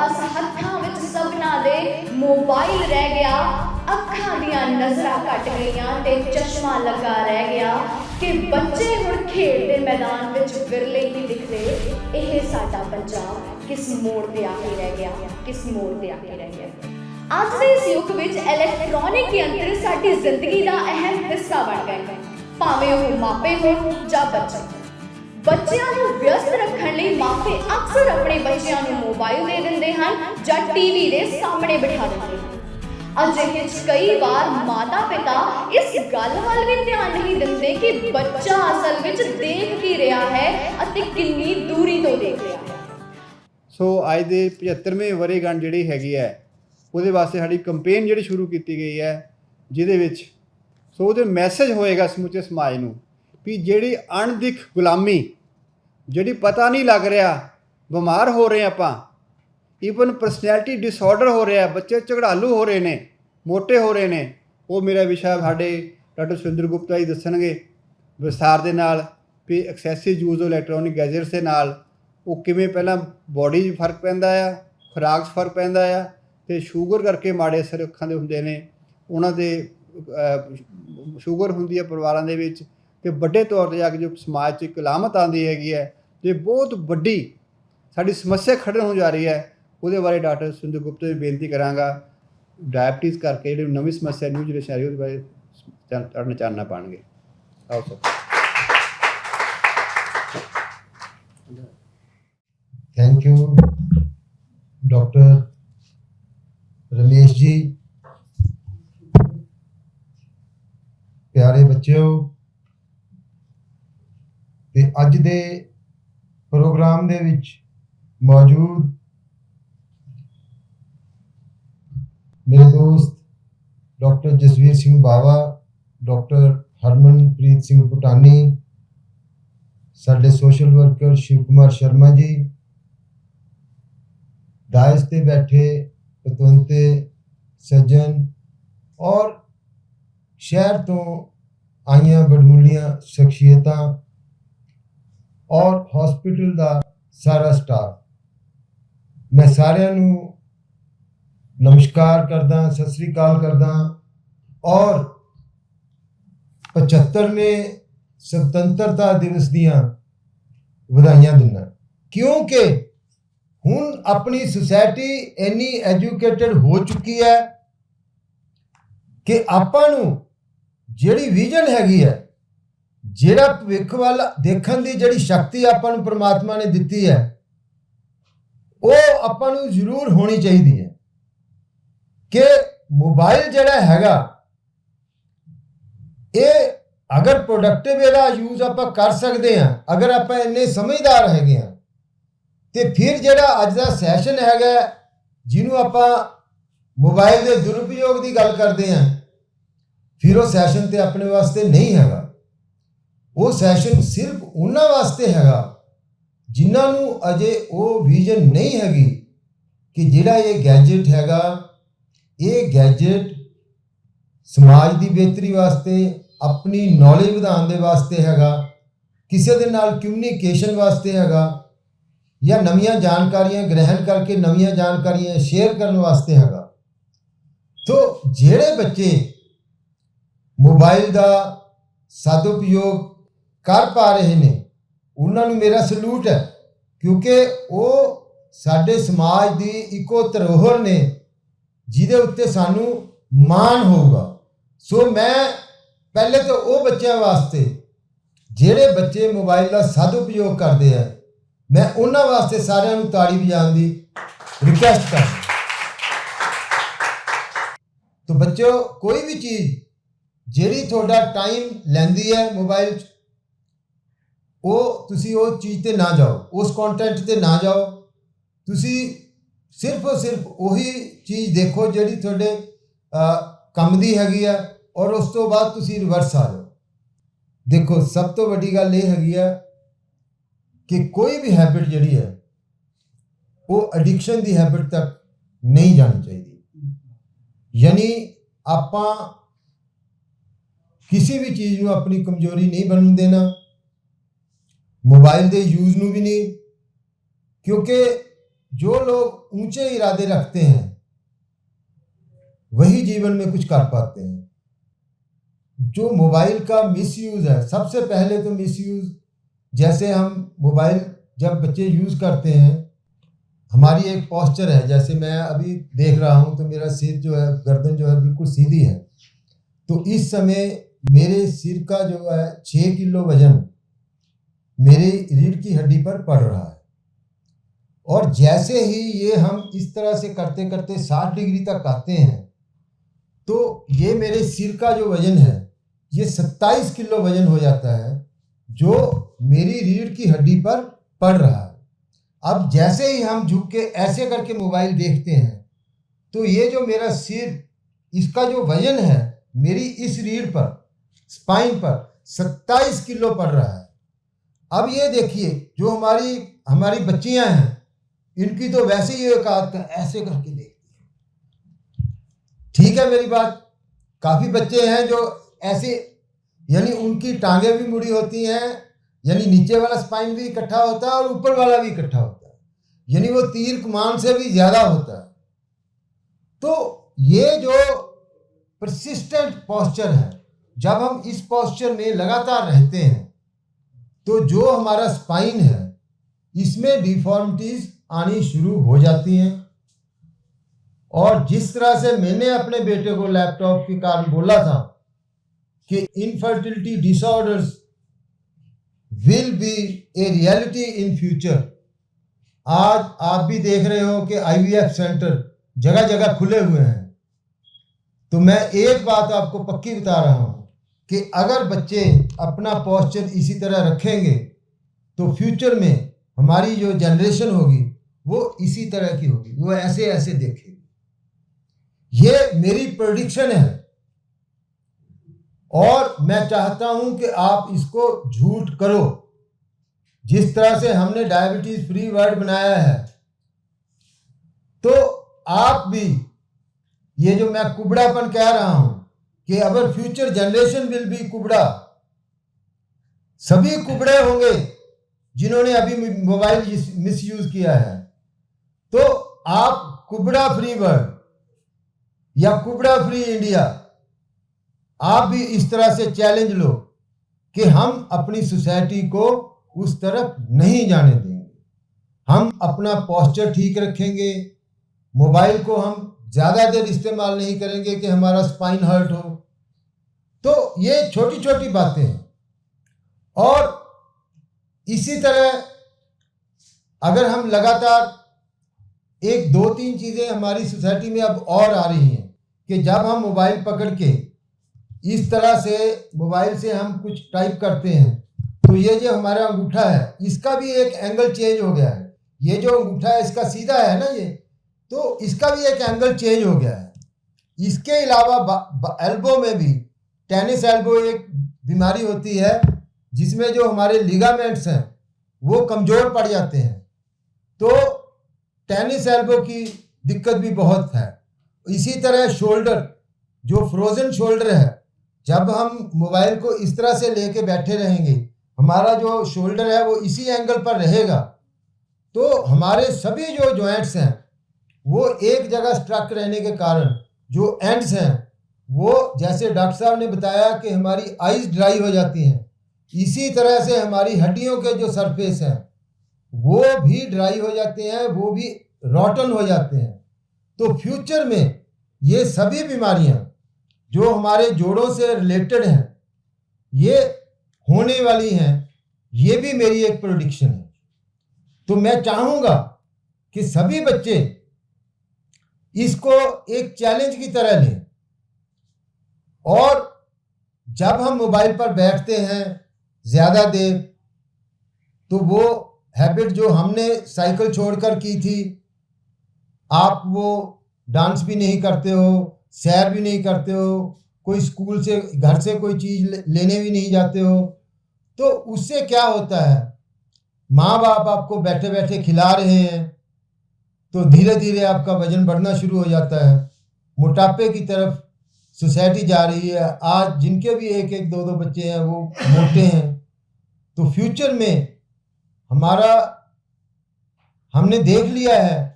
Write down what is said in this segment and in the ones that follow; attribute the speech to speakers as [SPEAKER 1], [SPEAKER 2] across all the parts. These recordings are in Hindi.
[SPEAKER 1] बस हत्थां विच सबना दे मोबाइल रह गया, अखां दियां नज़रां घट गईयां ते चश्मा लगा रह गया कि बच्चे हुण खेड दे मैदान विच विरले ही दिखदे। इह साडा पंजाब किस मोड़ ते आके रह गया, किस मोड़ ते आके रह गया। अज दे इस युग विच इलैक्ट्रॉनिक यंत्र साडी जिंदगी दा अहम हिस्सा बन गए हैं, भावें ओह मापे होण जां बच्चे। बच्चों को व्यस्त रखने लिए मापे अक्सर अपने बच्चों को मोबाइल दे देंगे हैं या टीवी के सामने बिठा देंगे हैं। अजिहे कई बार माता पिता इस गल वल भी ध्यान नहीं देते कि बच्चा असल विच देख की रहा है अते कितनी दूरी तो देख रहा है।
[SPEAKER 2] सो अज के 75वें वरेगंढ जी हैगी है वो वास्ते साड़ी कंपेन जी शुरू की गई है, जिहदे विच सो वो मैसेज होएगा समूचे समाज नूं भी जिहड़ी अणदिख गुलामी जिहड़ी पता नहीं लग रहा, बीमार हो रहे आपां, ईवन परसनैलिटी डिसऑर्डर हो रहा, बच्चे झगड़ालू हो रहे ने, मोटे हो रहे ने, वो मेरा विषय साडे डॉक्टर सुरिंदर गुप्ता जी दसणगे विस्तार दे नाल भी एक्सैसिव यूज़ इलैक्ट्रॉनिक गैजेट्स दे नाल वो किवें पहलां बॉडी 'च फर्क पैंदा आ, खुराक 'च फर्क पैंदा आ ते शूगर करके माड़े असर अखां दे हुंदे ने, उन्हां दे शूगर हुंदी है परिवारां दे विच ते वड्डे तौर पर जाके जो समाज 'ਚ एक लामत आती हैगी है तो बहुत वड्डी साड़ी समस्या खड़े हो जा रही है। वो बारे डॉक्टर सुरिंदर गुप्ता जी बेनती करांगा डायबिटीज़ करके जी नवी समस्या न्यू जनरेशन आ रही है उस बारे चानना पाएंगे। आओ sir.
[SPEAKER 3] Thank you doctor Ramesh ji. प्यारे बच्चों, ते अज दे प्रोग्राम दे विच मौजूद मेरे दोस्त डॉक्टर जसवीर सिंह बावा, डॉक्टर हरमनप्रीत सिंह भुटानी, साडे सोशल वर्कर शिव कुमार शर्मा जी, दायस ते बैठे पतवंते सज्जन और शहर तो आईयां बड़मुलियां शख्सियतां और हॉस्पिटल का सारा स्टाफ, मैं सारिਆਂ ਨੂੰ नमस्कार करदा, सत श्री अकाल करदा और 75वें स्वतंत्रता दिवस दियां ਵਧਾਈਆਂ दिना, क्योंकि हुण अपनी सोसाइटी इन्नी एजुकेटेड हो चुकी है कि आपां नूं जिहड़ी विजन हैगी है, जिहड़ा भविख वाल देखण दी जिहड़ी शक्ति आपां नूं परमात्मा ने दित्ती है, वो आपां नूं जरूर होनी चाहिदी है कि मोबाइल जिहड़ा हैगा ये अगर प्रोडक्टिव इहदा यूज़ आपां कर सकते हैं, अगर आपां इन्ने समझदार हैगे हैं, तो फिर जिहड़ा अज दा सैशन हैगा जिन्हों आपां मोबाइल के दुरुपयोग की गल करते हैं, फिर वो सैशन तो अपने वास्ते नहीं हैगा। वो सैशन सिर्फ उन्हां वास्ते हैगा जिन्होंने अजे वो विजन नहीं हैगी कि जिहड़ा ये गैजेट हैगा, ये गैजेट समाज की बेहतरी वास्ते, अपनी नॉलेज वधाउण दे वास्ते हैगा, किसी दे नाल कम्यूनीकेशन वास्ते हैगा, या नवीं जानकारियां ग्रहण करके नवीं जानकारियां शेयर करने वास्ते हैगा। तो जिहड़े बच्चे मोबाइल का सदुपयोग कर पा रहे हैं उन्होंने मेरा सलूट है, क्योंकि वो साडे समाज की इको धरोहर ने जिहदे उत्ते सानू मान होगा। सो मैं पहले तो वो बच्चों वास्ते जिहड़े बच्चे मोबाइल का सदुपयोग करते हैं, मैं उन्हां वास्ते सारिਆਂ ਨੂੰ ताड़ी बजाने की रिक्वेस्ट कर। तो बच्चों, कोई भी चीज़ जिहड़ी थोड़ा टाइम लैंदी है मोबाइल वो तुसी वो चीज़ ते ना जाओ, उस कंटेंट ते ना जाओ, तुसी सिर्फ और सिर्फ वही चीज़ देखो जिहड़ी थोड़े कम दी हैगी है, और उस तो बाद तुसी रिवर्स आ जाओ। देखो, सब तो वड्डी गल ये हैगी है कि कोई भी हैबिट जिहड़ी है वो एडिक्शन की हैबिट तक नहीं जानी चाहिए। यानी आपां किसी भी चीज़ को अपनी कमजोरी नहीं बनन देना, मोबाइल के यूज़ नूं भी नहीं, क्योंकि जो लोग ऊंचे इरादे रखते हैं वही जीवन में कुछ कर पाते हैं। जो मोबाइल का मिसयूज है, सबसे पहले तो मिसयूज, जैसे हम मोबाइल जब बच्चे यूज़ करते हैं, हमारी एक पोस्चर है, जैसे मैं अभी देख रहा हूँ तो मेरा सिर जो है, गर्दन जो है बिल्कुल सीधी है, तो इस समय मेरे सिर का जो है 6 किलो वजन मेरे रीढ़ की हड्डी पर पड़ रहा है। और जैसे ही ये हम इस तरह से करते करते 60 डिग्री तक आते हैं तो ये मेरे सिर का जो वजन है ये 27 किलो वजन हो जाता है, जो मेरी रीढ़ की हड्डी पर पड़ रहा है। अब जैसे ही हम झुक के ऐसे करके मोबाइल देखते हैं तो ये जो मेरा सिर, इसका जो वजन है मेरी इस रीढ़ पर, स्पाइन पर 27 किलो पड़ रहा है। अब ये देखिए, जो हमारी बच्चियां हैं, इनकी तो वैसे ही एक आदत है, ऐसे करके देखती है। ठीक है मेरी बात। काफ़ी बच्चे हैं जो ऐसे, यानी उनकी टांगें भी मुड़ी होती हैं, यानी नीचे वाला स्पाइन भी इकट्ठा होता है और ऊपर वाला भी इकट्ठा होता है, यानी वो तीर कमान से भी ज़्यादा होता है। तो ये जो परसिस्टेंट पोस्चर है, जब हम इस पोस्चर में लगातार रहते हैं तो जो हमारा स्पाइन है इसमें डिफॉर्मिटीज आनी शुरू हो जाती हैं। और जिस तरह से मैंने अपने बेटे को लैपटॉप के कारण बोला था कि infertility disorders will be a reality in future, आज आप भी देख रहे हो कि IVF सेंटर जगह जगह खुले हुए हैं। तो मैं एक बात आपको पक्की बता रहा हूँ कि अगर बच्चे अपना पोस्चर इसी तरह रखेंगे तो फ्यूचर में हमारी जो जनरेशन होगी वो इसी तरह की होगी, वो ऐसे ऐसे देखेगी। ये मेरी प्रेडिक्शन है और मैं चाहता हूं कि आप इसको झूठ करो। जिस तरह से हमने डायबिटीज फ्री वर्ल्ड बनाया है, तो आप भी ये जो मैं कुबड़ापन कह रहा हूं कि अगर फ्यूचर जनरेशन विल बी कुबड़ा, सभी कुबड़े होंगे जिन्होंने अभी मोबाइल मिसयूज किया है। तो आप कुबड़ा फ्री वर्ल्ड या कुबड़ा फ्री इंडिया, आप भी इस तरह से चैलेंज लो कि हम अपनी सोसाइटी को उस तरफ नहीं जाने देंगे। हम अपना पोस्चर ठीक रखेंगे, मोबाइल को हम ज़्यादा देर इस्तेमाल नहीं करेंगे कि हमारा स्पाइन हर्ट हो। तो ये छोटी छोटी बातें हैं। और इसी तरह अगर हम लगातार 1, 2, 3 चीज़ें हमारी सोसाइटी में अब और आ रही हैं कि जब हम मोबाइल पकड़ के इस तरह से मोबाइल से हम कुछ टाइप करते हैं तो ये जो हमारा अंगूठा है इसका भी एक एंगल चेंज हो गया है। ये जो अंगूठा है इसका सीधा है ना, ये तो इसका भी एक एंगल चेंज हो गया है। इसके अलावा एल्बो में भी, टेनिस एल्बो एक बीमारी होती है जिसमें जो हमारे लिगामेंट्स हैं वो कमज़ोर पड़ जाते हैं। तो टेनिस एल्बो की दिक्कत भी बहुत है। इसी तरह शोल्डर, जो फ्रोजन शोल्डर है, जब हम मोबाइल को इस तरह से लेके बैठे रहेंगे, हमारा जो शोल्डर है वो इसी एंगल पर रहेगा, तो हमारे सभी जो जॉइंट्स हैं वो एक जगह स्ट्रक रहने के कारण जो एंड्स हैं वो, जैसे डॉक्टर साहब ने बताया कि हमारी आइज़ ड्राई हो जाती हैं, इसी तरह से हमारी हड्डियों के जो सरफेस हैं वो भी ड्राई हो जाते हैं, वो भी रॉटन हो जाते हैं। तो फ्यूचर में ये सभी बीमारियां जो हमारे जोड़ों से रिलेटेड हैं ये होने वाली हैं। ये भी मेरी एक प्रेडिक्शन है। तो मैं चाहूँगा कि सभी बच्चे इसको एक चैलेंज की तरह लें और जब हम मोबाइल पर बैठते हैं ज़्यादा देर, तो वो हैबिट जो हमने साइकिल छोड़कर की थी, आप वो डांस भी नहीं करते हो, सैर भी नहीं करते हो, कोई स्कूल से, घर से कोई चीज़ लेने भी नहीं जाते हो, तो उससे क्या होता है, माँ बाप आपको बैठे बैठे खिला रहे हैं तो धीरे धीरे आपका वजन बढ़ना शुरू हो जाता है, मोटापे की तरफ सोसाइटी जा रही है। आज जिनके भी 1-1, 2-2 बच्चे हैं वो मोटे हैं। तो फ्यूचर में हमने देख लिया है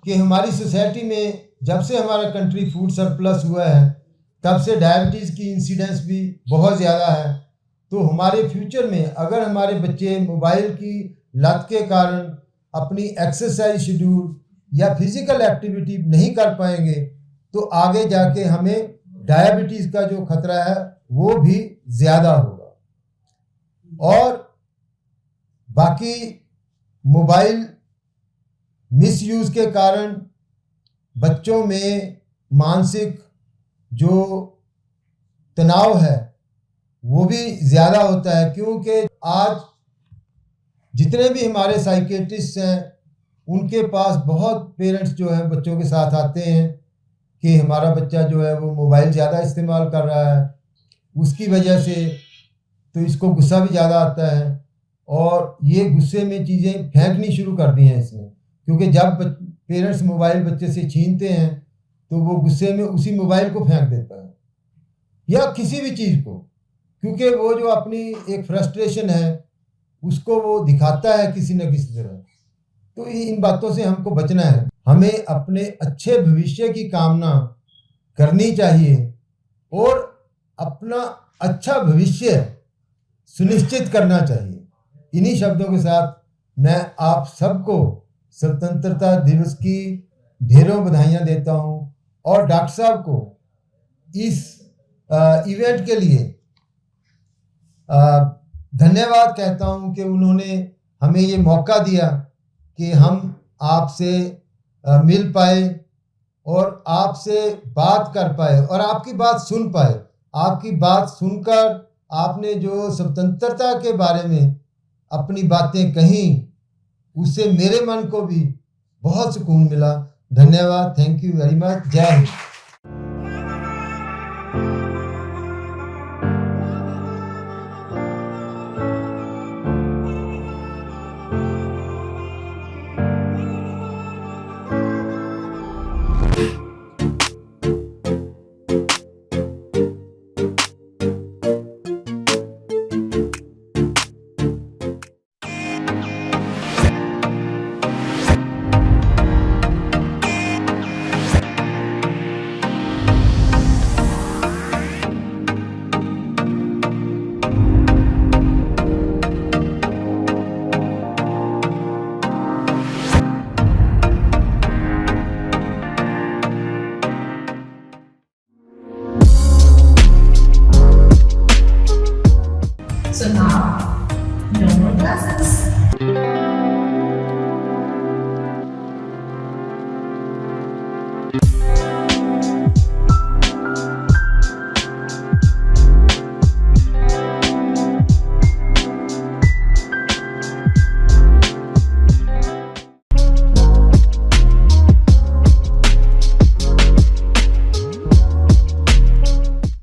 [SPEAKER 3] कि हमारी सोसाइटी में जब से हमारा कंट्री फूड सरप्लस हुआ है तब से डायबिटीज़ की इंसिडेंस भी बहुत ज़्यादा है। तो हमारे फ्यूचर में अगर हमारे बच्चे मोबाइल की लत के कारण अपनी एक्सरसाइज शेड्यूल या फिजिकल एक्टिविटी नहीं कर पाएंगे तो आगे जाके हमें डायबिटीज़ का जो खतरा है वो भी ज़्यादा होगा। और बाकी मोबाइल मिसयूज़ के कारण बच्चों में मानसिक जो तनाव है वो भी ज़्यादा होता है, क्योंकि आज जितने भी हमारे साइकेट्रिस्ट हैं उनके पास बहुत पेरेंट्स जो है बच्चों के साथ आते हैं कि हमारा बच्चा जो है वो मोबाइल ज़्यादा इस्तेमाल कर रहा है, उसकी वजह से तो इसको गुस्सा भी ज़्यादा आता है और ये गुस्से में चीज़ें फेंकनी शुरू कर दी हैं इसने, क्योंकि जब पेरेंट्स मोबाइल बच्चे से छीनते हैं तो वो गुस्से में उसी मोबाइल को फेंक देता है या किसी भी चीज़ को, क्योंकि वो जो अपनी एक फ्रस्ट्रेशन है उसको वो दिखाता है किसी न किसी तरह। तो इन बातों से हमको बचना है, हमें अपने अच्छे भविष्य की कामना करनी चाहिए और अपना अच्छा भविष्य सुनिश्चित करना चाहिए। इन्हीं शब्दों के साथ मैं आप सबको स्वतंत्रता दिवस की ढेरों बधाइयाँ देता हूँ और डॉक्टर साहब को इस इवेंट के लिए धन्यवाद कहता हूँ कि उन्होंने हमें ये मौका दिया कि हम आपसे मिल पाए और आपसे बात कर पाए और आपकी बात सुन पाए। आपकी बात सुनकर आपने जो स्वतंत्रता के बारे में अपनी बातें कहीं उससे मेरे मन को भी बहुत सुकून मिला। धन्यवाद, थैंक यू वेरी मच, जय हिंद।